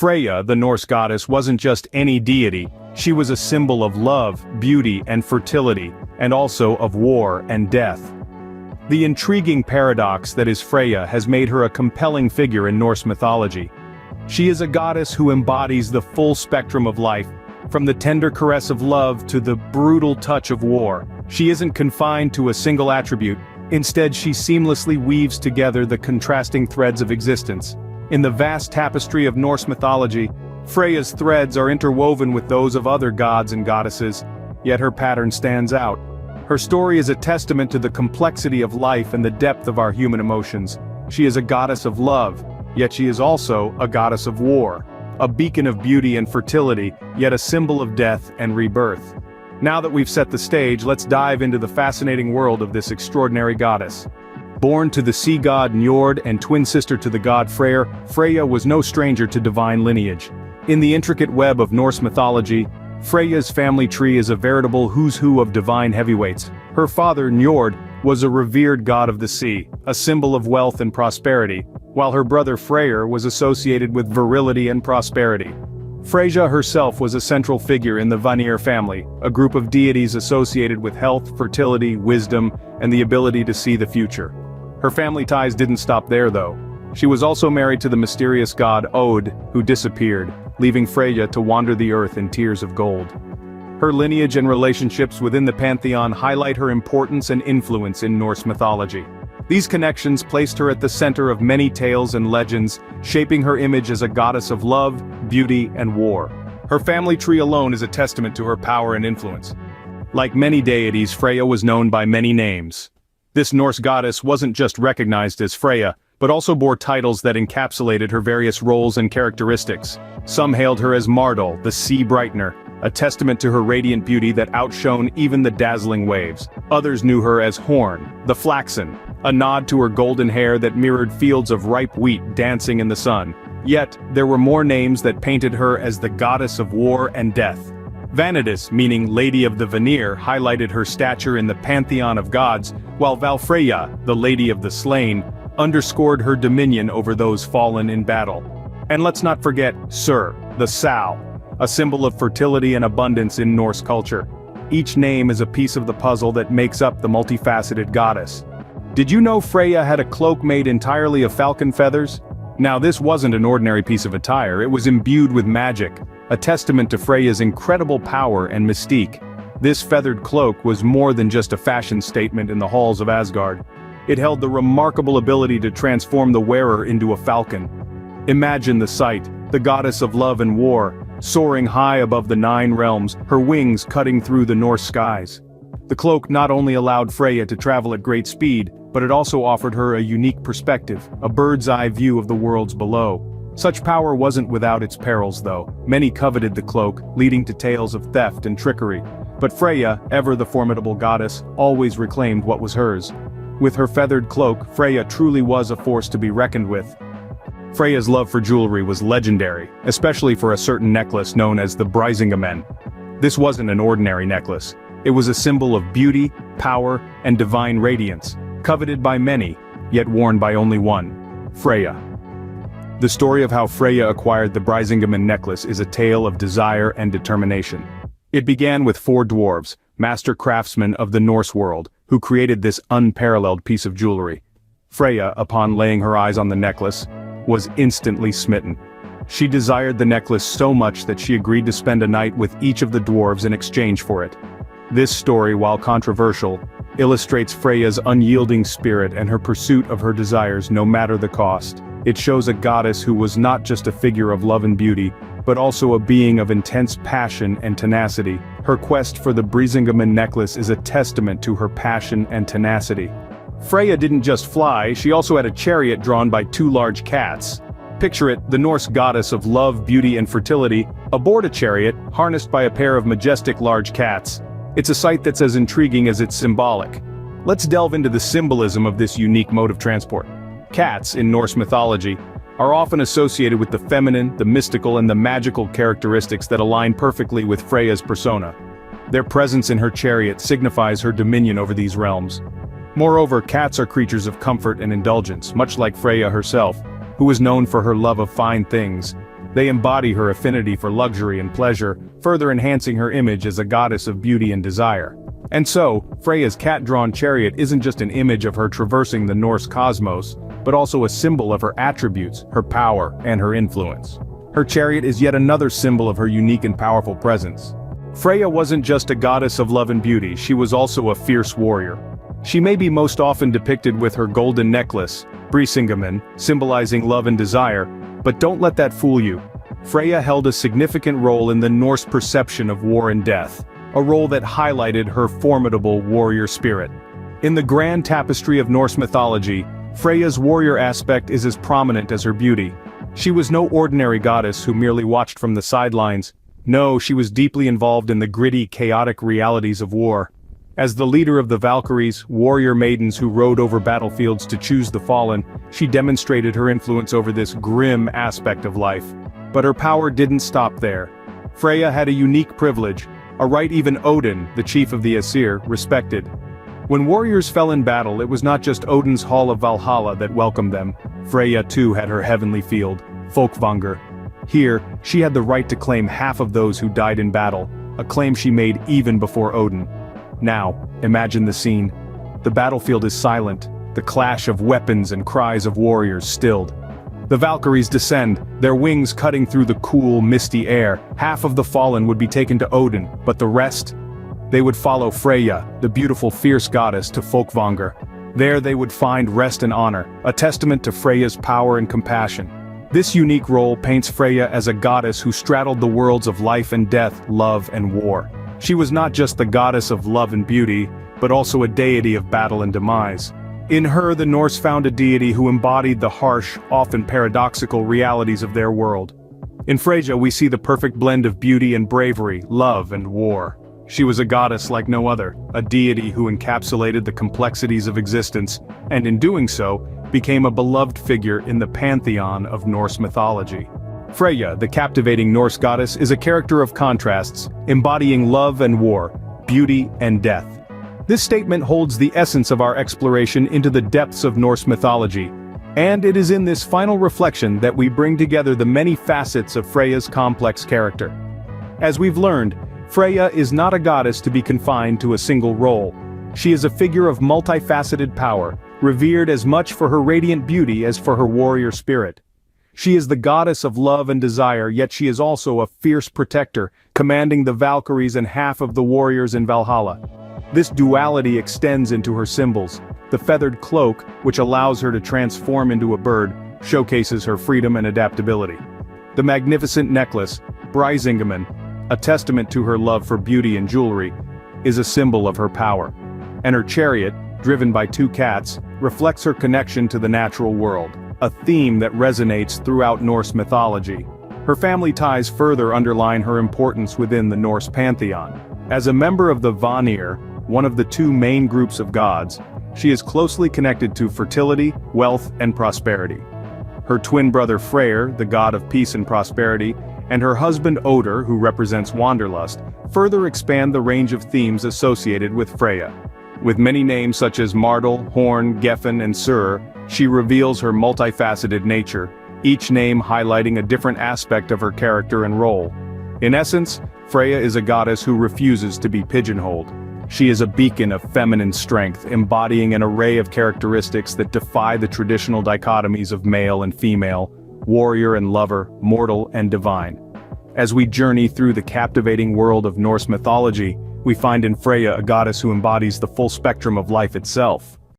Freyja, the Norse goddess, wasn't just any deity, she was a symbol of love, beauty, and fertility, and also of war and death. The intriguing paradox that is Freyja has made her a compelling figure in Norse mythology. She is a goddess who embodies the full spectrum of life, from the tender caress of love to the brutal touch of war. She isn't confined to a single attribute, instead she seamlessly weaves together the contrasting threads of existence. In the vast tapestry of Norse mythology, Freyja's threads are interwoven with those of other gods and goddesses, yet her pattern stands out. Her story is a testament to the complexity of life and the depth of our human emotions. She is a goddess of love, yet she is also a goddess of war. A beacon of beauty and fertility, yet a symbol of death and rebirth. Now that we've set the stage, let's dive into the fascinating world of this extraordinary goddess. Born to the sea god Njord and twin sister to the god Freyr, Freyja was no stranger to divine lineage. In the intricate web of Norse mythology, Freyja's family tree is a veritable who's who of divine heavyweights. Her father, Njord, was a revered god of the sea, a symbol of wealth and prosperity, while her brother Freyr was associated with virility and prosperity. Freyja herself was a central figure in the Vanir family, a group of deities associated with health, fertility, wisdom, and the ability to see the future. Her family ties didn't stop there though. She was also married to the mysterious god Od, who disappeared, leaving Freyja to wander the earth in tears of gold. Her lineage and relationships within the pantheon highlight her importance and influence in Norse mythology. These connections placed her at the center of many tales and legends, shaping her image as a goddess of love, beauty, and war. Her family tree alone is a testament to her power and influence. Like many deities, Freyja was known by many names. This Norse goddess wasn't just recognized as Freyja, but also bore titles that encapsulated her various roles and characteristics. Some hailed her as Mardal, the sea brightener, a testament to her radiant beauty that outshone even the dazzling waves. Others knew her as Horn, the flaxen, a nod to her golden hair that mirrored fields of ripe wheat dancing in the sun. Yet, there were more names that painted her as the goddess of war and death. Vanadis, meaning Lady of the Vanir, highlighted her stature in the pantheon of gods, while Valfreyja, the Lady of the Slain, underscored her dominion over those fallen in battle. And let's not forget Sur, the sow, a symbol of fertility and abundance in Norse culture. Each name is a piece of the puzzle that makes up the multifaceted goddess. Did you know Freyja had a cloak made entirely of falcon feathers? Now this wasn't an ordinary piece of attire, it was imbued with magic, a testament to Freyja's incredible power and mystique. This feathered cloak was more than just a fashion statement in the halls of Asgard. It held the remarkable ability to transform the wearer into a falcon. Imagine the sight, the goddess of love and war, soaring high above the 9 realms, her wings cutting through the Norse skies. The cloak not only allowed Freyja to travel at great speed, but it also offered her a unique perspective, a bird's-eye view of the worlds below. Such power wasn't without its perils though. Many coveted the cloak, leading to tales of theft and trickery. But Freyja, ever the formidable goddess, always reclaimed what was hers. With her feathered cloak, Freyja truly was a force to be reckoned with. Freyja's love for jewelry was legendary, especially for a certain necklace known as the 𝐃𝐈𝐒𝐂𝐋𝐀𝐈𝐌𝐿𝐿. This wasn't an ordinary necklace. It was a symbol of beauty, power, and divine radiance, coveted by many, yet worn by only one, Freyja. The story of how Freyja acquired the 𝐃𝐈𝐒𝐿𝐿 necklace is a tale of desire and determination. It began with 4 dwarves, master craftsmen of the Norse world, who created this unparalleled piece of jewelry. Freyja, upon laying her eyes on the necklace, was instantly smitten. She desired the necklace so much that she agreed to spend a night with each of the dwarves in exchange for it. This story, while controversial, illustrates Freyja's unyielding spirit and her pursuit of her desires no matter the cost. It shows a goddess who was not just a figure of love and beauty, but also a being of intense passion and tenacity. Her quest for the 𝐃𝐈𝐒𝐿𝐿 necklace is a testament to her passion and tenacity. Freyja didn't just fly, she also had a chariot drawn by 2 large cats. Picture it, the Norse goddess of love, beauty, and fertility, aboard a chariot, harnessed by a pair of majestic large cats. It's a sight that's as intriguing as it's symbolic. Let's delve into the symbolism of this unique mode of transport. Cats, in Norse mythology, are often associated with the feminine, the mystical, and the magical characteristics that align perfectly with Freyja's persona. Their presence in her chariot signifies her dominion over these realms. Moreover, cats are creatures of comfort and indulgence, much like Freyja herself, who is known for her love of fine things. They embody her affinity for luxury and pleasure, further enhancing her image as a goddess of beauty and desire. And so, Freyja's cat-drawn chariot isn't just an image of her traversing the Norse cosmos, but also a symbol of her attributes, her power, and her influence. Her chariot is yet another symbol of her unique and powerful presence. Freyja wasn't just a goddess of love and beauty, she was also a fierce warrior. She may be most often depicted with her golden necklace, Brísingamen, symbolizing love and desire, but don't let that fool you. Freyja held a significant role in the Norse perception of war and death, a role that highlighted her formidable warrior spirit. In the grand tapestry of Norse mythology, Freyja's warrior aspect is as prominent as her beauty. She was no ordinary goddess who merely watched from the sidelines. No, she was deeply involved in the gritty, chaotic realities of war. As the leader of the Valkyries, warrior maidens who rode over battlefields to choose the fallen, she demonstrated her influence over this grim aspect of life. But her power didn't stop there. Freyja had a unique privilege, a right even Odin, the chief of the Aesir, respected. When warriors fell in battle, it was not just Odin's Hall of Valhalla that welcomed them. Freyja too had her heavenly field, 𝐃𝐈𝐒𝐂𝐋𝐀𝐈𝐌𝐿𝐿𝐿. Here, she had the right to claim half of those who died in battle, a claim she made even before Odin. Now, imagine the scene. The battlefield is silent, the clash of weapons and cries of warriors stilled. The Valkyries descend, their wings cutting through the cool, misty air. Half of the fallen would be taken to Odin, but the rest? They would follow Freyja, the beautiful fierce goddess, to 𝐃𝐈𝐒𝐂𝐋𝐀𝐈𝐌𝐿𝐿. There they would find rest and honor, a testament to Freyja's power and compassion. This unique role paints Freyja as a goddess who straddled the worlds of life and death, love and war. She was not just the goddess of love and beauty, but also a deity of battle and demise. In her, the Norse found a deity who embodied the harsh, often paradoxical realities of their world. In Freyja we see the perfect blend of beauty and bravery, love and war. She was a goddess like no other, a deity who encapsulated the complexities of existence, and in doing so, became a beloved figure in the pantheon of Norse mythology. Freyja, the captivating Norse goddess, is a character of contrasts, embodying love and war, beauty and death. This statement holds the essence of our exploration into the depths of Norse mythology, and it is in this final reflection that we bring together the many facets of Freyja's complex character. As we've learned, Freyja is not a goddess to be confined to a single role. She is a figure of multifaceted power, revered as much for her radiant beauty as for her warrior spirit. She is the goddess of love and desire, yet she is also a fierce protector, commanding the Valkyries and half of the warriors in Valhalla. This duality extends into her symbols. The feathered cloak, which allows her to transform into a bird, showcases her freedom and adaptability. The magnificent necklace, Brísingamen, a testament to her love for beauty and jewelry, is a symbol of her power. And her chariot, driven by two cats, reflects her connection to the natural world, a theme that resonates throughout Norse mythology. Her family ties further underline her importance within the Norse pantheon. As a member of the Vanir, one of the two main groups of gods, she is closely connected to fertility, wealth, and prosperity. Her twin brother Freyr, the god of peace and prosperity, and her husband Odr, who represents wanderlust, further expand the range of themes associated with Freyja. With many names such as Mardel, Horn, Gefn, and Sur, she reveals her multifaceted nature, each name highlighting a different aspect of her character and role. In essence, Freyja is a goddess who refuses to be pigeonholed. She is a beacon of feminine strength, embodying an array of characteristics that defy the traditional dichotomies of male and female, warrior and lover, mortal and divine. As we journey through the captivating world of Norse mythology, we find in Freyja a goddess who embodies the full spectrum of life itself.